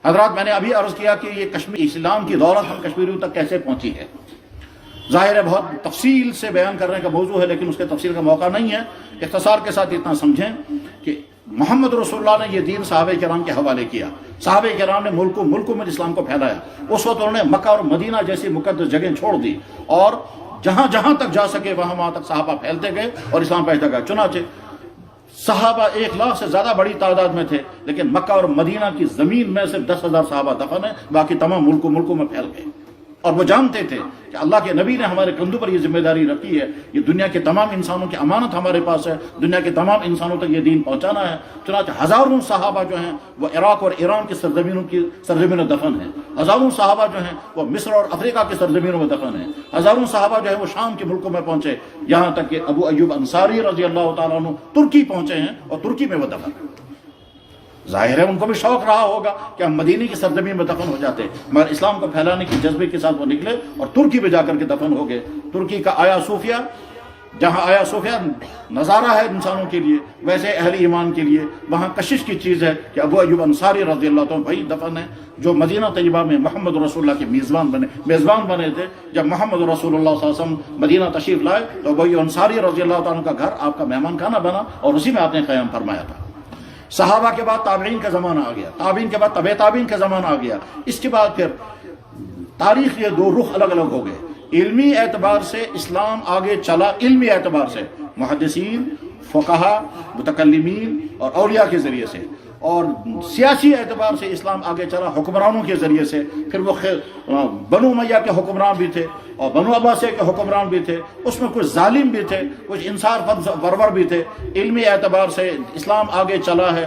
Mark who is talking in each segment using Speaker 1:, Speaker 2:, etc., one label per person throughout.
Speaker 1: حضرات میں نے ابھی عرض کیا کہ یہ کشمیر اسلام کی دولت ہم کشمیریوں تک کیسے پہنچی ہے. ظاہر ہے بہت تفصیل سے بیان کرنے کا موضوع ہے، لیکن اس کے تفصیل کا موقع نہیں ہے. اختصار کے ساتھ اتنا سمجھیں کہ محمد رسول اللہ نے یہ دین صحابہ کرام کے حوالے کیا. صحابہ کرام نے ملکوں میں اسلام کو پھیلایا. اس وقت انہوں نے مکہ اور مدینہ جیسی مقدس جگہیں چھوڑ دی اور جہاں تک جا سکے وہاں تک صحابہ پھیلتے گئے اور اسلام پھیلتا گیا. چنانچہ صحابہ 1 لاکھ سے زیادہ بڑی تعداد میں تھے، لیکن مکہ اور مدینہ کی زمین میں صرف 10,000 صحابہ دفن ہیں، باقی تمام ملکوں میں پھیل گئے. اور وہ جانتے تھے کہ اللہ کے نبی نے ہمارے کندھوں پر یہ ذمہ داری رکھی ہے، یہ دنیا کے تمام انسانوں کی امانت ہمارے پاس ہے، دنیا کے تمام انسانوں تک یہ دین پہنچانا ہے. چنانچہ ہزاروں صحابہ جو ہیں وہ عراق اور ایران کی سرزمینوں دفن ہیں. ہزاروں صحابہ جو ہیں وہ مصر اور افریقہ کی سرزمینوں میں دفن ہیں. ہزاروں صحابہ جو ہیں وہ شام کے ملکوں میں پہنچے، یہاں تک کہ ابو ایوب انصاری رضی اللہ تعالیٰ عنہ ترکی پہنچے ہیں اور ترکی میں وہ دفن ہیں. ظاہر ہے ان کو بھی شوق رہا ہوگا کہ ہم مدینے کی سرزمین میں دفن ہو جاتے، مگر اسلام کو پھیلانے کے جذبے کے ساتھ وہ نکلے اور ترکی میں جا کر کے دفن ہو گئے. ترکی کا آیا صوفیہ، جہاں آیا صوفیہ نظارہ ہے انسانوں کے لیے، ویسے اہل ایمان کے لیے وہاں کشش کی چیز ہے کہ ابو ایوب انصاری رضی اللہ عنہ بھائی دفن ہے، جو مدینہ طیبہ میں محمد رسول اللہ کے میزبان بنے تھے. جب محمد رسول اللہ صلی اللہ علیہ وسلم مدینہ تشریف لائے تو ابو ایوب انصاری رضی اللہ عنہ کا گھر آپ کا مہمان خانہ بنا اور اسی میں آپ نے قیام فرمایا تھا. صحابہ کے بعد تابعین کا زمانہ آ گیا، تابعین کے بعد طبع تابعین کا زمانہ آ گیا. اس کے بعد پھر تاریخ یہ 2 رخ الگ الگ ہو گئے. علمی اعتبار سے اسلام آگے چلا، علمی اعتبار سے محدثین، فقہا، متکلمین اور اولیاء کے ذریعے سے، اور سیاسی اعتبار سے اسلام آگے چلا حکمرانوں کے ذریعے سے. پھر وہ بنو امیہ کے حکمران بھی تھے اور بنو عباسیہ کے حکمران بھی تھے، اس میں کچھ ظالم بھی تھے، کچھ انصاف پرور بھی تھے. علمی اعتبار سے اسلام آگے چلا ہے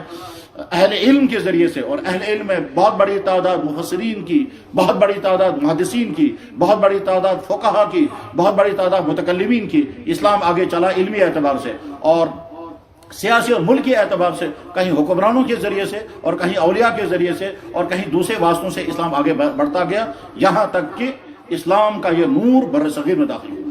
Speaker 1: اہل علم کے ذریعے سے، اور اہل علم میں بہت بڑی تعداد مفسرین کی، بہت بڑی تعداد محدثین کی، بہت بڑی تعداد فقہا کی، بہت بڑی تعداد متکلمین کی. اسلام آگے چلا علمی اعتبار سے، اور سیاسی اور ملکی اعتبار سے کہیں حکمرانوں کے ذریعے سے اور کہیں اولیاء کے ذریعے سے اور کہیں دوسرے واسطوں سے اسلام آگے بڑھتا گیا، یہاں تک کہ اسلام کا یہ نور بر صغیر میں داخل ہوا.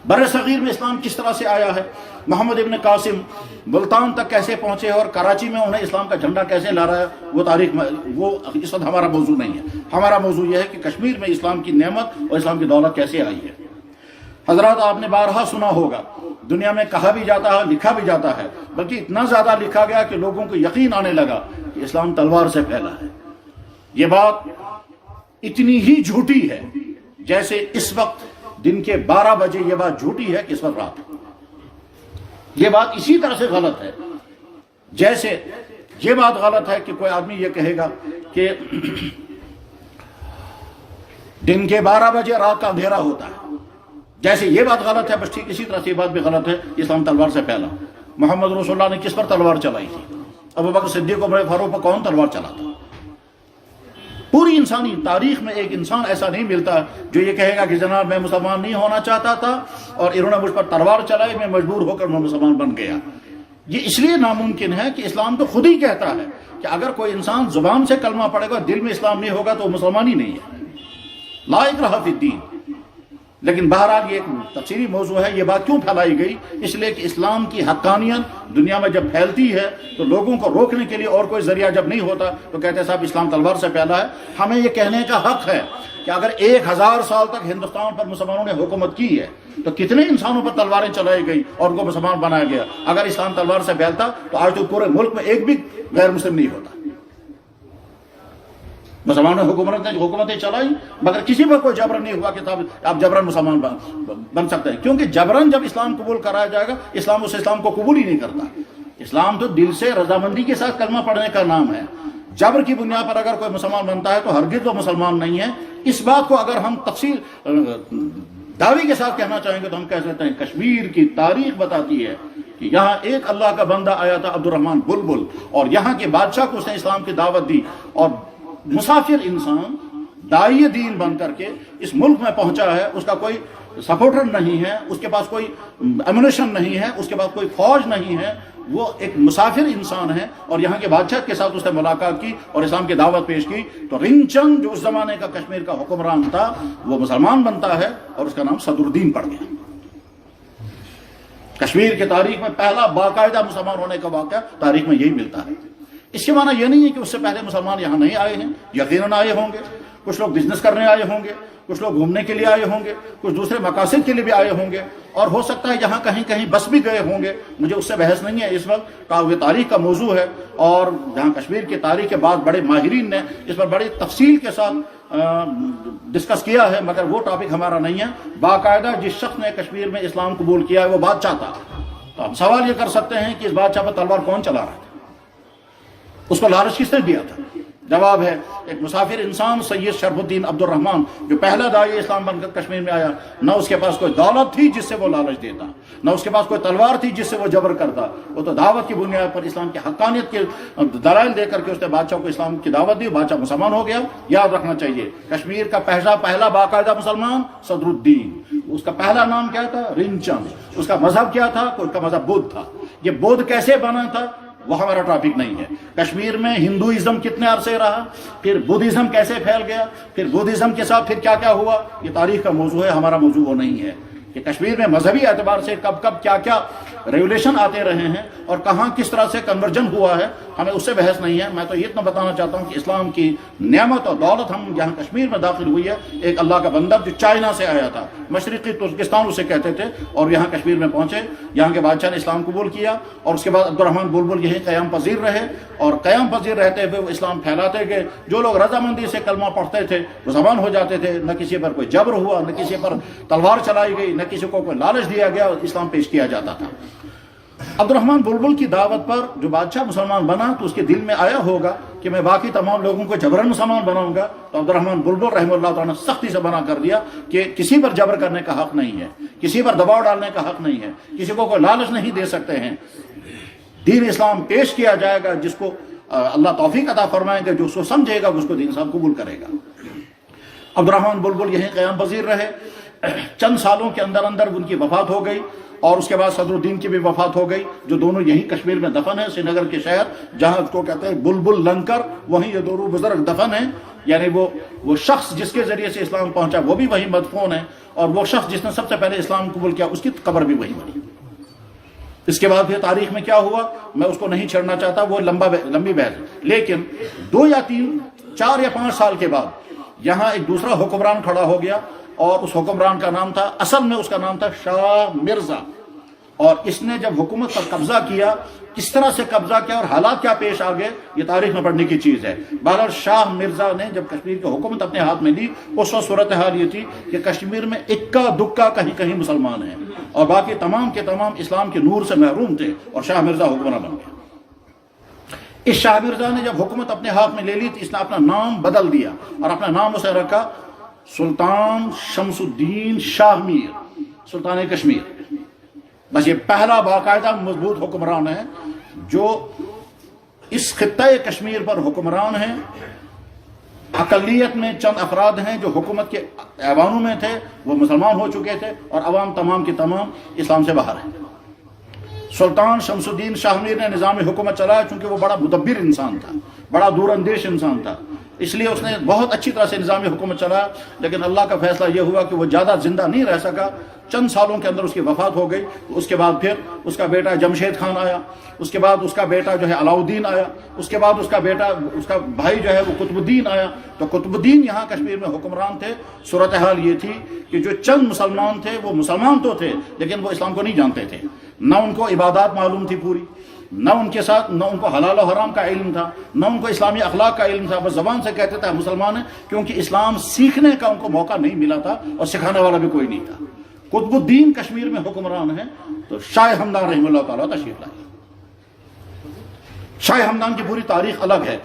Speaker 1: بر صغیر میں اسلام کس طرح سے آیا ہے، محمد ابن قاسم ملتان تک کیسے پہنچے اور کراچی میں انہیں اسلام کا جھنڈا کیسے لا رہا ہے، وہ تاریخ میں وہ اس وقت ہمارا موضوع نہیں ہے. ہمارا موضوع یہ ہے کہ کشمیر میں اسلام کی نعمت اور اسلام کی دولت کیسے آئی ہے. حضرات آپ نے بارہا سنا ہوگا، دنیا میں کہا بھی جاتا ہے، لکھا بھی جاتا ہے، بلکہ اتنا زیادہ لکھا گیا کہ لوگوں کو یقین آنے لگا کہ اسلام تلوار سے پھیلا ہے. یہ بات اتنی ہی جھوٹی ہے جیسے اس وقت دن کے 12 بجے یہ بات جھوٹی ہے کہ اس وقت رات. یہ بات اسی طرح سے غلط ہے جیسے یہ بات غلط ہے کہ کوئی آدمی یہ کہے گا کہ دن کے 12 بجے رات کا اندھیرا ہوتا ہے. جیسے یہ بات غلط ہے، بس ٹھیک اسی طرح سے یہ بات بھی غلط ہے اسلام تلوار سے پھیلا. محمد رسول اللہ نے کس پر تلوار چلائی تھی؟ ابو بکر صدیق عمر فاروق پر کون تلوار چلا تھا؟ پوری انسانی تاریخ میں ایک انسان ایسا نہیں ملتا جو یہ کہے گا کہ جناب میں مسلمان نہیں ہونا چاہتا تھا اور انہوں نے مجھ پر تلوار چلائی، میں مجبور ہو کر میں مسلمان بن گیا. یہ اس لیے ناممکن ہے کہ اسلام تو خود ہی کہتا ہے کہ اگر کوئی انسان زبان سے کلمہ پڑھے گا، دل میں اسلام نہیں ہوگا تو وہ مسلمان ہی نہیں ہے. لا اکراہ فی الدین. لیکن بہرحال یہ ایک تفصیلی موضوع ہے. یہ بات کیوں پھیلائی گئی؟ اس لیے کہ اسلام کی حقانیت دنیا میں جب پھیلتی ہے تو لوگوں کو روکنے کے لیے اور کوئی ذریعہ جب نہیں ہوتا تو کہتے ہیں صاحب اسلام تلوار سے پھیلا ہے. ہمیں یہ کہنے کا حق ہے کہ اگر 1000 سال تک ہندوستان پر مسلمانوں نے حکومت کی ہے تو کتنے انسانوں پر تلواریں چلائی گئی اور ان کو مسلمان بنایا گیا. اگر اسلام تلوار سے پھیلتا تو آج تو پورے ملک میں ایک بھی غیر مسلم نہیں ہوتا. مسلمانوں نے حکومتیں چلائی مگر کسی پر کوئی جبرن نہیں ہوا کہ آپ جبرن مسلمان بن سکتے ہیں، کیونکہ جبرن جب اسلام قبول کرایا جائے گا اسلام اس اسلام کو قبول ہی نہیں کرتا. اسلام تو دل سے رضامندی کے ساتھ کلمہ پڑھنے کا نام ہے. جبر کی بنیاد پر اگر کوئی مسلمان بنتا ہے تو ہرگز وہ مسلمان نہیں ہے. اس بات کو اگر ہم تفصیل دعوی کے ساتھ کہنا چاہیں گے تو ہم کہہ سکتے ہیں کشمیر کی تاریخ بتاتی ہے کہ یہاں ایک اللہ کا بندہ آیا تھا عبد الرحمن بلبل، اور یہاں کے بادشاہ کو اس نے اسلام کی دعوت دی، اور مسافر انسان داعی دین بن کر کے اس ملک میں پہنچا ہے. اس کا کوئی سپورٹر نہیں ہے، اس کے پاس کوئی ایمونیشن نہیں ہے، اس کے پاس کوئی فوج نہیں ہے. وہ ایک مسافر انسان ہے اور یہاں کے بادشاہ کے ساتھ اس نے ملاقات کی اور اسلام کی دعوت پیش کی. تو رنگ چند جو اس زمانے کا کشمیر کا حکمران تھا وہ مسلمان بنتا ہے اور اس کا نام صدر الدین پڑ گیا. کشمیر کی تاریخ میں پہلا باقاعدہ مسلمان ہونے کا واقعہ تاریخ میں یہی ملتا ہے. اس کے معنی یہ نہیں ہے کہ اس سے پہلے مسلمان یہاں نہیں آئے ہیں، یقیناً آئے ہوں گے، کچھ لوگ بزنس کرنے آئے ہوں گے، کچھ لوگ گھومنے کے لیے آئے ہوں گے، کچھ دوسرے مقاصد کے لیے بھی آئے ہوں گے، اور ہو سکتا ہے یہاں کہیں کہیں بس بھی گئے ہوں گے، مجھے اس سے بحث نہیں ہے اس وقت، یہ تاریخ کا موضوع ہے، اور جہاں کشمیر کی تاریخ کے بعد بڑے ماہرین نے اس پر بڑی تفصیل کے ساتھ ڈسکس کیا ہے، مگر وہ ٹاپک ہمارا نہیں ہے۔ باقاعدہ جس شخص نے کشمیر میں اسلام قبول کیا ہے وہ بادشاہ تھا، تو ہم سوال یہ کر سکتے ہیں کہ اس بادشاہ پر تلوار کون چلا رہا تھا، اس کو لالچ کس نے دیا تھا؟ جواب ہے ایک مسافر انسان سید شرف الدین عبد الرحمن، جو پہلا داعی اسلام بن کر کشمیر میں آیا، نہ اس کے پاس کوئی دولت تھی جس سے وہ لالچ دیتا، نہ اس کے پاس کوئی تلوار تھی جس سے وہ جبر کرتا، وہ تو دعوت کی بنیاد پر اسلام کی حقانیت کے دلائل دے کر کے اس نے بادشاہ کو اسلام کی دعوت دی، بادشاہ مسلمان ہو گیا۔ یاد رکھنا چاہیے کشمیر کا پہلا باقاعدہ مسلمان صدر الدین، اس کا پہلا نام کیا تھا؟ رنچند۔ اس کا مذہب کیا تھا؟ اس کا مذہب بدھ تھا۔ یہ بدھ کیسے بنا تھا وہ ہمارا ٹاپک نہیں ہے۔ کشمیر میں ہندوازم کتنے عرصے رہا، پھر بدھزم کیسے پھیل گیا، پھر بدھزم کے ساتھ پھر کیا کیا ہوا، یہ تاریخ کا موضوع ہے، ہمارا موضوع وہ نہیں ہے کہ کشمیر میں مذہبی اعتبار سے کب کب کیا کیا ریولیشن آتے رہے ہیں اور کہاں کس طرح سے کنورجن ہوا ہے، ہمیں اس سے بحث نہیں ہے۔ میں تو یہ اتنا بتانا چاہتا ہوں کہ اسلام کی نعمت اور دولت ہم جہاں کشمیر میں داخل ہوئی ہے، ایک اللہ کا بندر جو چائنا سے آیا تھا، مشرقی ترکستان اسے کہتے تھے، اور یہاں کشمیر میں پہنچے، یہاں کے بادشاہ نے اسلام قبول کیا، اور اس کے بعد عبد الرحمن بلبل یہیں قیام پذیر رہے، اور قیام پذیر رہتے ہوئے وہ اسلام پھیلاتے گئے۔ جو لوگ رضامندی سے کلمہ پڑھتے تھے وہ زبان ہو جاتے تھے، نہ کسی پر کوئی جبر ہوا، نہ کسی پر تلوار چلائی گئی، نہ کسی کو کوئی لالچ دیا گیا، اسلام پیش کیا جاتا تھا۔ عبد الرحمن بلبل کی دعوت پر جو بادشاہ مسلمان بنا تو اس کے دل میں آیا ہوگا کہ میں باقی تمام لوگوں کو جبرن مسلمان بناؤں گا، تو عبد الرحمن بلبل رحمہ اللہ تعالیٰ نے سختی سے منع کر دیا کہ کسی پر جبر کرنے کا حق نہیں ہے، کسی پر دباؤ ڈالنے کا حق نہیں ہے، کسی کو کوئی لالچ نہیں دے سکتے ہیں۔ دین اسلام پیش کیا جائے گا، جس کو اللہ توفیق عطا فرمائیں گے، جو اس کو سمجھے گا اس کو دین اسلام قبول کرے گا۔ عبد الرحمن بلبل یہیں قیام پذیر رہے، چند سالوں کے اندر اندر ان کی وفات ہو گئی، اور اس کے بعد صدر الدین کی بھی وفات ہو گئی، جو دونوں یہیں کشمیر میں دفن ہیں، سری نگر کے شہر جہاں اس کو کہتے ہیں بلبل لنکر، وہیں یہ دونوں بزرگ دفن ہیں، یعنی وہ شخص جس کے ذریعے سے اسلام پہنچا وہ بھی وہیں مدفون ہے، اور وہ شخص جس نے سب سے پہلے اسلام قبول کیا اس کی قبر بھی وہیں بنی۔ اس کے بعد پھر تاریخ میں کیا ہوا میں اس کو نہیں چھڑنا چاہتا، وہ لمبی بحث ہے، لیکن 2 یا 3 4 یا 5 سال کے بعد یہاں ایک دوسرا حکمران کھڑا ہو گیا، اور اس حکمران کا نام تھا، اصل میں اس کا نام تھا شاہ مرزا، اور اس نے جب حکومت پر قبضہ کیا، کس طرح سے قبضہ کیا اور حالات کیا پیش آ گئے، یہ تاریخ میں پڑھنے کی چیز ہے۔ بہرحال شاہ مرزا نے جب کشمیر کی حکومت اپنے ہاتھ میں لی، اس وقت صورتحال یہ تھی کہ کشمیر میں اکا دکا کہیں کہیں مسلمان ہیں، اور باقی تمام کے تمام اسلام کے نور سے محروم تھے، اور شاہ مرزا حکمراں بن گیا۔ اس شاہ مرزا نے جب حکومت اپنے ہاتھ میں لے لی تو اس نے اپنا نام بدل دیا، اور اپنا نام اسے رکھا سلطان شمس الدین شاہ میر، سلطان کشمیر۔ بس یہ پہلا باقاعدہ مضبوط حکمران ہے جو اس خطۂ کشمیر پر حکمران ہیں۔ اقلیت میں چند افراد ہیں جو حکومت کے ایوانوں میں تھے، وہ مسلمان ہو چکے تھے، اور عوام تمام کی تمام اسلام سے باہر ہیں۔ سلطان شمس الدین شاہ میر نے نظام حکومت چلایا، چونکہ وہ بڑا مدبر انسان تھا، بڑا دور اندیش انسان تھا، اس لیے اس نے بہت اچھی طرح سے نظام حکومت چلایا، لیکن اللہ کا فیصلہ یہ ہوا کہ وہ زیادہ زندہ نہیں رہ سکا، چند سالوں کے اندر اس کی وفات ہو گئی۔ اس کے بعد پھر اس کا بیٹا جمشید خان آیا، اس کے بعد اس کا بیٹا جو ہے علاؤدین آیا، اس کے بعد اس کا بیٹا، اس کا بھائی جو ہے وہ قطب الدین آیا۔ تو قطب الدین یہاں کشمیر میں حکمران تھے۔ صورتحال یہ تھی کہ جو چند مسلمان تھے وہ مسلمان تو تھے لیکن وہ اسلام کو نہیں جانتے تھے، نہ ان کو عبادات معلوم تھی پوری، نہ ان کے ساتھ نہ ان کو حلال و حرام کا علم تھا، نہ ان کو اسلامی اخلاق کا علم تھا، بس زبان سے کہتے تھے مسلمان ہیں، کیونکہ اسلام سیکھنے کا ان کو موقع نہیں ملا تھا اور سکھانے والا بھی کوئی نہیں تھا۔ قطب الدین کشمیر میں حکمران ہیں، تو شاہ ہمدان رحمہ اللہ تعالیٰ تشریف لائے۔ شاہ ہمدان کی پوری تاریخ الگ ہے،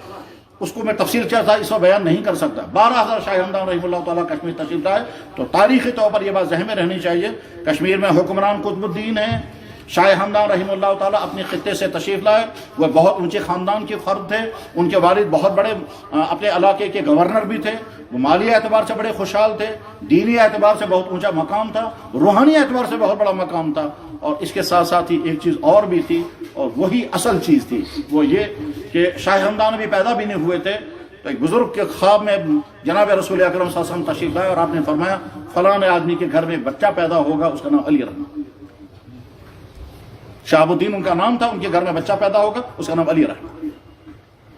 Speaker 1: اس کو میں تفصیل چاہتا اس وقت بیان نہیں کر سکتا۔ 12,000 شاہ ہمدان رحمہ اللہ تعالیٰ کشمیر تشریف لائے، تو تاریخی طور پر یہ بات ذہن میں رہنی چاہیے، کشمیر میں حکمران قطب الدین ہیں۔ شاہ ہمدان رحمہ اللہ تعالیٰ اپنے خطے سے تشریف لائے، وہ بہت اونچے خاندان کے فرد تھے، ان کے والد بہت بڑے اپنے علاقے کے گورنر بھی تھے، وہ مالی اعتبار سے بڑے خوشحال تھے، دینی اعتبار سے بہت اونچا مقام تھا، روحانی اعتبار سے بہت بڑا مقام تھا، اور اس کے ساتھ ساتھ ہی ایک چیز اور بھی تھی، اور وہی اصل چیز تھی، وہ یہ کہ شاہ ہمدان ابھی پیدا بھی نہیں ہوئے تھے، تو ایک بزرگ کے خواب میں جناب رسول اکرم صلی اللہ علیہ وسلم تشریف لائے، اور آپ نے فرمایا فلاں آدمی کے گھر میں بچہ پیدا ہوگا، اس کا نام علی رحمہ۔ شہاب الدین ان کا نام تھا، ان کے گھر میں بچہ پیدا ہوگا، اس کا نام علی رحمہ۔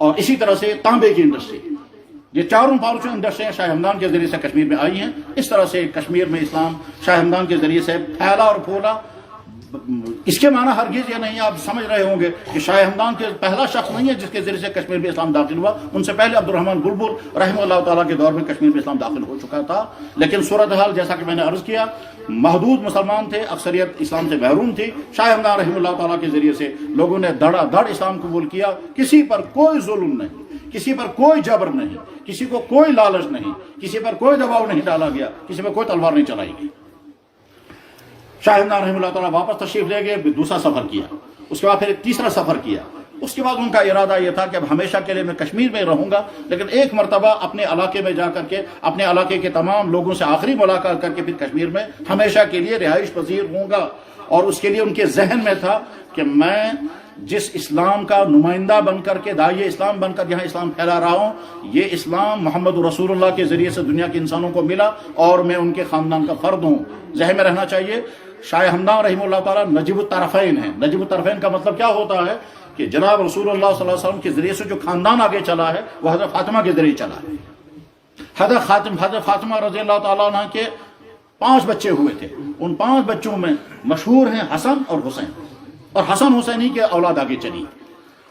Speaker 1: اور اسی طرح سے تانبے کی انڈسٹری، یہ چاروں پانچوں انڈسٹریاں شاہ ہمدان کے ذریعے سے کشمیر میں آئی ہیں. اس طرح سے کشمیر میں اسلام شاہ ہمدان کے ذریعے سے پھیلا اور پھولا. اس کے معنی ہرگز یہ نہیں، آپ سمجھ رہے ہوں گے کہ شاہ ہمدان کے پہلا شخص نہیں ہے جس کے ذریعے سے کشمیر میں اسلام داخل ہوا. ان سے پہلے عبد الرحمن بلبل رحمہ اللہ تعالیٰ کے دور میں کشمیر میں اسلام داخل ہو چکا تھا. لیکن صورتحال جیسا کہ میں نے عرض کیا، محدود مسلمان تھے، اکثریت اسلام سے محروم تھی. شاہ ہمدان رحمہ اللہ تعالیٰ کے ذریعے سے لوگوں نے دھڑا دھڑ اسلام قبول کیا. کسی پر کوئی ظلم نہیں، کسی پر کوئی جبر نہیں، کسی کو کوئی لالچ نہیں، کسی پر کوئی دباؤ نہیں ڈالا گیا، کسی پر کوئی تلوار نہیں چلائی گئی. شاہ ہمدان رحمہ اللہ تعالیٰ واپس تشریف لے گئے، دوسرا سفر کیا، اس کے بعد پھر ایک تیسرا سفر کیا. اس کے بعد ان کا ارادہ یہ تھا کہ اب ہمیشہ کے لیے میں کشمیر میں رہوں گا، لیکن ایک مرتبہ اپنے علاقے میں جا کر کے اپنے علاقے کے تمام لوگوں سے آخری ملاقات کر کے پھر کشمیر میں ہمیشہ کے لیے رہائش پذیر ہوں گا. اور اس کے لیے ان کے ذہن میں تھا کہ میں جس اسلام کا نمائندہ بن کر کے داعی اسلام بن کر یہاں اسلام پھیلا رہا ہوں، یہ اسلام محمد رسول اللہ کے ذریعے سے دنیا کے انسانوں کو ملا اور میں ان کے خاندان کا فرد ہوں. ذہن میں رہنا چاہیے شاہ ہمدان رحمہ اللہ تعالیٰ نجیب الطرفین ہیں. نجیب الطرفین کا مطلب کیا ہوتا ہے کہ جناب رسول اللہ صلی اللہ علیہ وسلم کے ذریعے سے جو خاندان آگے چلا ہے وہ حضرت فاطمہ کے ذریعے چلا ہے. حضرت فاطمہ رضی اللہ تعالیٰ عنہ کے 5 بچے ہوئے تھے. ان 5 بچوں میں مشہور ہیں حسن اور حسین، اور حسن حسینی کے اولاد آگے چلی.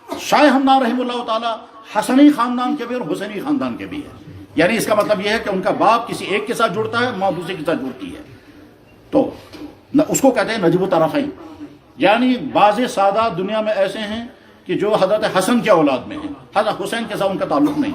Speaker 1: شاہ ہمدان رحمہ اللہ تعالیٰ حسنی خاندان کے بھی اور حسینی خاندان کے بھی ہے. یعنی اس کا مطلب یہ ہے کہ ان کا باپ کسی ایک کے ساتھ جڑتا ہے، ماں دوسرے کے ساتھ جڑتی ہے. تو اس کو کہتے ہیں نجیب الطرفین. یعنی بعض سادات دنیا میں ایسے ہیں کہ جو حضرت حسن کے اولاد میں ہیں، حضرت حسین کے ساتھ ان کا تعلق نہیں.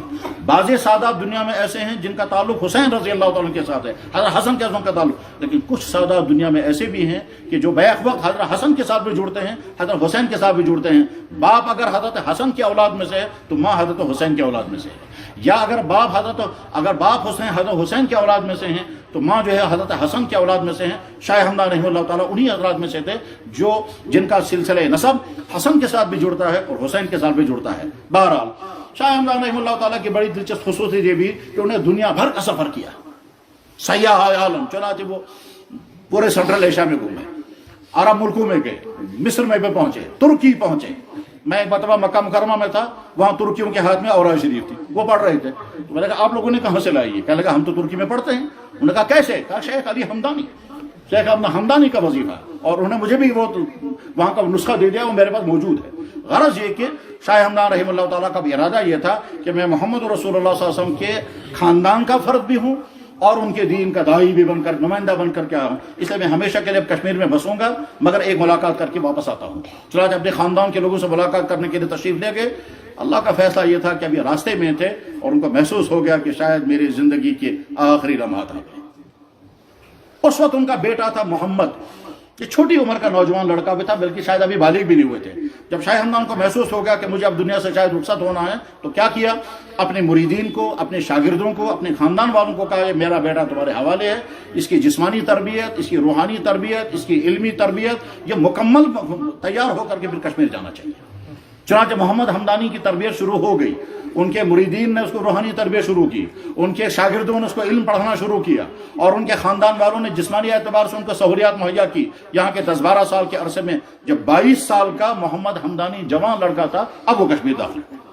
Speaker 1: بعض سادات دنیا میں ایسے ہیں جن کا تعلق حسین رضی اللہ تعالیٰ کے ساتھ ہے، حضرت حسن کے ساتھ ان کا تعلق. لیکن کچھ سادات دنیا میں ایسے بھی ہیں کہ جو بیک وقت حضرت حسن کے ساتھ بھی جڑتے ہیں، حضرت حسین کے ساتھ بھی جڑتے ہیں. باپ اگر حضرت حسن کے اولاد میں سے ہے تو ماں حضرت حسین کے اولاد میں سے ہے، یا اگر باپ حضرت حسین کے اولاد میں سے ہیں تو ماں جو ہے حضرت حسن کے اولاد میں سے ہیں. شاہ ہمدان رحمہ اللہ تعالیٰ انہی حضرات میں سے تھے جن کا سلسلہ نسب حسن کے ساتھ بھی جڑتا ہے اور حسین کے ساتھ بھی جڑتا ہے. بہرحال شاہ ہمدان رحمہ اللہ تعالیٰ کی بڑی دلچسپ خصوصیت یہ بھی کہ انہیں دنیا بھر کا سفر کیا، سیاح عالم. چنانچہ وہ پورے سینٹرل ایشیا میں گھومے، عرب ملکوں میں گئے، مصر میں بھی پہنچے، ترکی پہنچے. میں ایک مرتبہ مکہ مکرمہ میں تھا، وہاں ترکیوں کے ہاتھ میں اورا شریف تھی، وہ پڑھ رہے تھے. تو میں نے کہا آپ لوگوں نے کہاں سے لائی ہے؟ کہنے لگا ہم تو ترکی میں پڑھتے ہیں. انہوں نے کہا کیسے؟ کہا شیخ علی ہمدانی، شیخ ہمدانی کا وظیفہ. اور انہوں نے مجھے بھی وہ وہاں کا نسخہ دے دیا، وہ میرے پاس موجود ہے. غرض یہ کہ شاہ ہمدان رحمہ اللہ تعالیٰ کا بھی ارادہ یہ تھا کہ میں محمد رسول اللہ صلی اللہ علیہ وسلم کے خاندان کا فرد بھی ہوں اور ان کے دین کا داعی بھی بن کر، نمائندہ بن کر کے آیا ہوں. اس لیے میں ہمیشہ کے لیے کشمیر میں بسوں گا، مگر ایک ملاقات کر کے واپس آتا ہوں. چنانچہ اپنے خاندان کے لوگوں سے ملاقات کرنے کے لیے تشریف لے گئے. اللہ کا فیصلہ یہ تھا کہ ابھی راستے میں تھے اور ان کو محسوس ہو گیا کہ شاید میری زندگی کے آخری لمحات آ گئے. اس وقت ان کا بیٹا تھا محمد، یہ چھوٹی عمر کا نوجوان لڑکا بھی تھا، بلکہ شاید ابھی بالغ بھی نہیں ہوئے تھے. جب شاہ ہمدان کو محسوس ہو گیا کہ مجھے اب دنیا سے شاید رخصت ہونا ہے تو کیا کیا؟ اپنے مریدین کو، اپنے شاگردوں کو، اپنے خاندان والوں کو کہا یہ میرا بیٹا تمہارے حوالے ہے. اس کی جسمانی تربیت، اس کی روحانی تربیت، اس کی علمی تربیت، یہ مکمل تیار ہو کر کے پھر کشمیر جانا چاہیے. چنانچہ محمد ہمدانی کی تربیت شروع ہو گئی. ان کے مریدین نے اس کو روحانی تربیت شروع کی، ان کے شاگردوں نے اس کو علم پڑھانا شروع کیا، اور ان کے خاندان والوں نے جسمانی اعتبار سے ان کو سہولیات مہیا کی. یہاں کے 10-12 سال کے عرصے میں جب 22 سال کا محمد ہمدانی جوان لڑکا تھا، اب وہ کشمیر داخل ہوا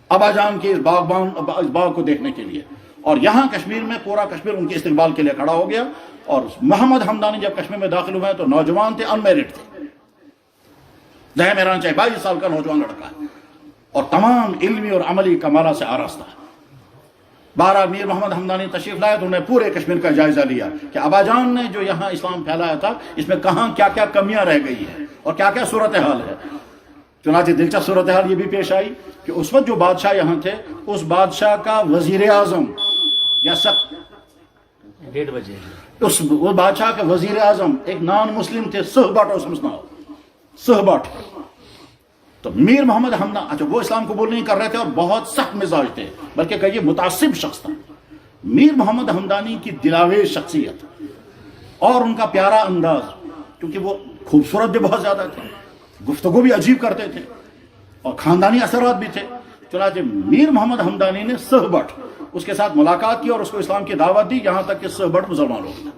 Speaker 1: ابا جان کے اس باغ کو دیکھنے کے لیے. اور یہاں کشمیر میں پورا کشمیر ان کے استقبال کے لیے کھڑا ہو گیا. اور محمد ہمدانی جب کشمیر میں داخل ہوئے تو نوجوان تھے، انمیرڈ تھے. ذہن میں رہنا چاہیے 22 سال کا نوجوان لڑکا ہے اور تمام علمی اور عملی کمالات سے آراستہ. 12 میر محمد ہمدانی تشریف لائے تو انہوں نے پورے کشمیر کا جائزہ لیا کہ ابا جان نے جو یہاں اسلام پھیلایا تھا اس میں کہاں کیا کیا کمیاں رہ گئی ہیں اور کیا کیا صورتحال ہے. چنانچہ دلچسپ صورتحال یہ بھی پیش آئی کہ اس وقت جو بادشاہ یہاں تھے، اس بادشاہ کا وزیر اعظم یا اس بادشاہ کا وزیر اعظم ایک نان مسلم تھے، سہبٹ. تو میر محمد ہمدانی، اچھا وہ اسلام قبول نہیں کر رہے تھے اور بہت سخت مزاج تھے، بلکہ کہیے متعصب شخص تھا. میر محمد ہمدانی کی دلاویز شخصیت اور ان کا پیارا انداز، کیونکہ وہ خوبصورت بھی بہت زیادہ تھے، گفتگو بھی عجیب کرتے تھے اور خاندانی اثرات بھی تھے. چنانچہ میر محمد ہمدانی نے سہبٹ اس کے ساتھ ملاقات کی اور اس کو اسلام کی دعوت دی، یہاں تک کہ سہبٹ مسلمان ہو گیا.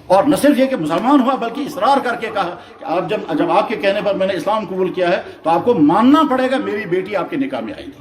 Speaker 1: اور نہ صرف یہ کہ مسلمان ہوا بلکہ اصرار کر کے کہا کہ آپ جب آپ کے کہنے پر میں نے اسلام قبول کیا ہے تو آپ کو ماننا پڑے گا میری بیٹی آپ کے نکاح میں آئی تھی.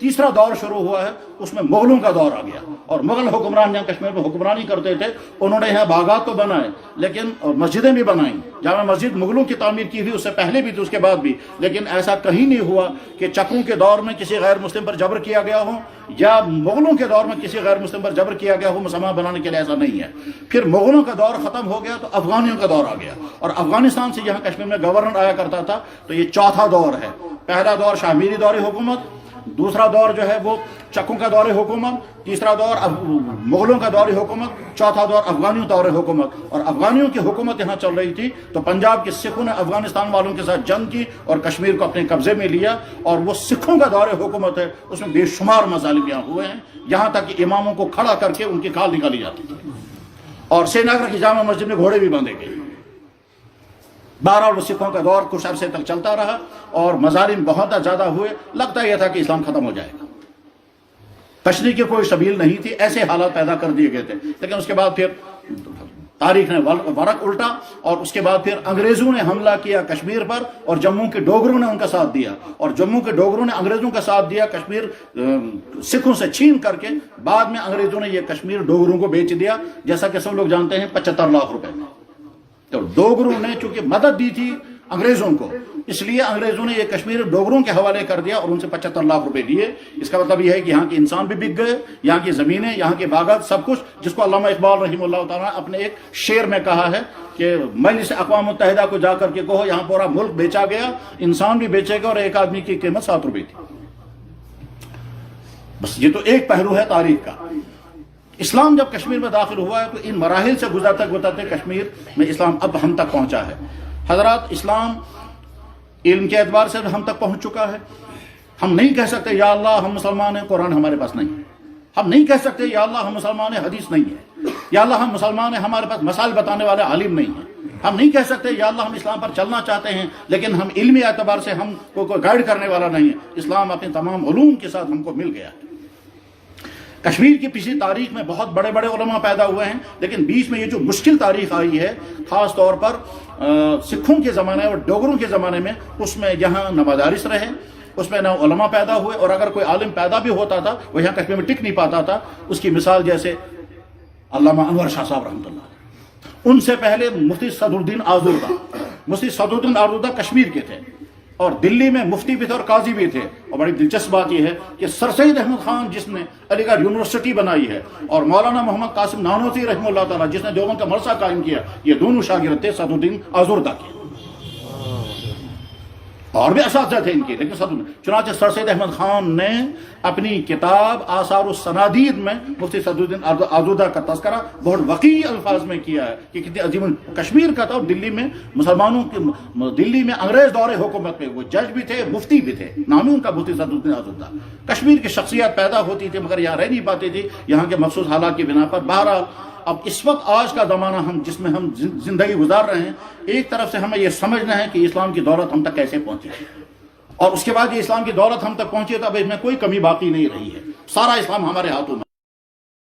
Speaker 1: تیسرا دور شروع ہوا ہے، اس میں مغلوں کا دور آ گیا، اور مغل حکمران جہاں کشمیر میں حکمرانی کرتے تھے انہوں نے یہاں باغات تو بنائے لیکن مسجدیں بھی بنائیں۔ جامع مسجد مغلوں کی تعمیر کی ہوئی، اس سے پہلے بھی تھی اس کے بعد بھی، لیکن ایسا کہیں نہیں ہوا کہ چکوں کے دور میں کسی غیر مسلم پر جبر کیا گیا ہو یا مغلوں کے دور میں کسی غیر مسلم پر جبر کیا گیا ہو مسلمان بنانے کے لیے، ایسا نہیں ہے۔ پھر مغلوں کا دور ختم ہو گیا تو افغانیوں کا دور آ گیا، اور افغانستان سے یہاں کشمیر میں گورنر آیا کرتا تھا، تو یہ چوتھا دور ہے۔ پہلا دور شاہ میری دور حکومت، دوسرا دور جو ہے وہ چکوں کا دور حکومت، تیسرا دور مغلوں کا دور حکومت، چوتھا دور افغانیوں دور حکومت۔ اور افغانیوں کی حکومت یہاں چل رہی تھی تو پنجاب کے سکھوں نے افغانستان والوں کے ساتھ جنگ کی اور کشمیر کو اپنے قبضے میں لیا، اور وہ سکھوں کا دور حکومت ہے، اس میں بے شمار مظالم یہاں ہوئے ہیں، یہاں تک کہ اماموں کو کھڑا کر کے ان کی کھال نکالی جاتی تھی، اور سری نگر کی جامع مسجد میں گھوڑے بھی باندھے گئے۔ بہرحال وہ سکھوں کا دور کچھ عرصے تک چلتا رہا اور مظالم بہت زیادہ ہوئے، لگتا یہ تھا کہ اسلام ختم ہو جائے گا، تشریح کی کوئی سبیل نہیں تھی، ایسے حالات پیدا کر دیے گئے تھے۔ لیکن اس کے بعد پھر تاریخ نے ورق الٹا، اور اس کے بعد پھر انگریزوں نے حملہ کیا کشمیر پر، اور جموں کے ڈوگروں نے ان کا ساتھ دیا، اور جموں کے ڈوگروں نے انگریزوں کا ساتھ دیا، کشمیر سکھوں سے چھین کر کے بعد میں انگریزوں نے یہ کشمیر ڈوگروں کو بیچ دیا، جیسا کہ سب لوگ جانتے ہیں 75 لاکھ روپے میں۔ تو ڈوگروں نے چونکہ مدد دی تھی انگریزوں کو، اس لیے انگریزوں نے یہ کشمیر ڈوگروں کے حوالے کر دیا اور ان سے 75 لاکھ روپے لیے۔ اس کا مطلب یہ ہے کہ یہاں کے انسان بھی بک گئے، یہاں کی زمینیں، یہاں کے باغات، سب کچھ، جس کو علامہ اقبال رحمہ اللہ تعالیٰ نے اپنے ایک شعر میں کہا ہے کہ مجلس اقوام متحدہ کو جا کر کے کہو یہاں پورا ملک بیچا گیا، انسان بھی بیچے گا، اور ایک آدمی کی قیمت 7 روپے تھی۔ بس یہ تو ایک پہلو ہے تاریخ کا۔ اسلام جب کشمیر میں داخل ہوا ہے تو ان مراحل سے گزرتے گزرتے کشمیر میں اسلام اب ہم تک پہنچا ہے۔ حضرات، اسلام علم کے اعتبار سے ہم تک پہنچ چکا ہے۔ ہم نہیں کہہ سکتے یا اللہ ہم مسلمان ہیں، قرآن ہمارے پاس نہیں ہے۔ ہم نہیں کہہ سکتے یا اللہ ہم مسلمان ہیں، حدیث نہیں ہے۔ یا اللہ ہم مسلمان ہیں، ہمارے پاس مسائل بتانے والے عالم نہیں ہیں۔ ہم نہیں کہہ سکتے یا اللہ ہم اسلام پر چلنا چاہتے ہیں، لیکن ہم علمی اعتبار سے ہم کو کوئی گائیڈ کرنے والا نہیں ہے۔ اسلام اپنے تمام علوم کے ساتھ ہم کو مل گیا ہے۔ کشمیر کی پچھلی تاریخ میں بہت بڑے بڑے علماء پیدا ہوئے ہیں، لیکن بیچ میں یہ جو مشکل تاریخ آئی ہے، خاص طور پر سکھوں کے زمانے اور ڈوگروں کے زمانے میں، اس میں یہاں نہ مدارس رہے، اس میں نہ علماء پیدا ہوئے، اور اگر کوئی عالم پیدا بھی ہوتا تھا وہ یہاں کشمیر میں ٹک نہیں پاتا تھا۔ اس کی مثال جیسے علامہ انور شاہ صاحب رحمۃ اللہ علیہ، ان سے پہلے مفتی صدر الدین آزردہ، مفتی صدر الدین آزردہ کشمیر کے تھے، اور دلی میں مفتی بھی تھے اور قاضی بھی تھے۔ اور بڑی دلچسپ بات یہ ہے کہ سر سید احمد خان جس نے علی گڑھ یونیورسٹی بنائی ہے، اور مولانا محمد قاسم نانوتوی رحمہ اللہ تعالیٰ جس نے دیوبند کا مدرسہ قائم کیا، یہ دونوں شاگرد تھے صدر الدین آزردہ کے، اور بھی اساتذہ تھے ان کے، لیکن چنانچہ سر سید احمد خان نے اپنی کتاب آثار السنادید میں مفتی صدر الدین آزردہ کا تذکرہ بہت وقیع الفاظ میں کیا ہے کہ کتنی عظیم کشمیر کا تھا، اور دلی میں مسلمانوں کے، دلی میں انگریز دور حکومت میں وہ جج بھی تھے، مفتی بھی تھے، نام ہی ان کا مفتی صدر الدین آزردہ۔ کشمیر کی شخصیت پیدا ہوتی تھی مگر یہاں رہ نہیں پاتی تھی یہاں کے مخصوص حالات کی بنا پر۔ بہرحال اب اس وقت آج کا زمانہ ہم جس میں ہم زندگی گزار رہے ہیں، ایک طرف سے ہمیں یہ سمجھنا ہے کہ اسلام کی دولت ہم تک کیسے پہنچی، اور اس کے بعد یہ اسلام کی دولت ہم تک پہنچی ہے تو اب اس میں کوئی کمی باقی نہیں رہی ہے، سارا اسلام ہمارے ہاتھوں میں۔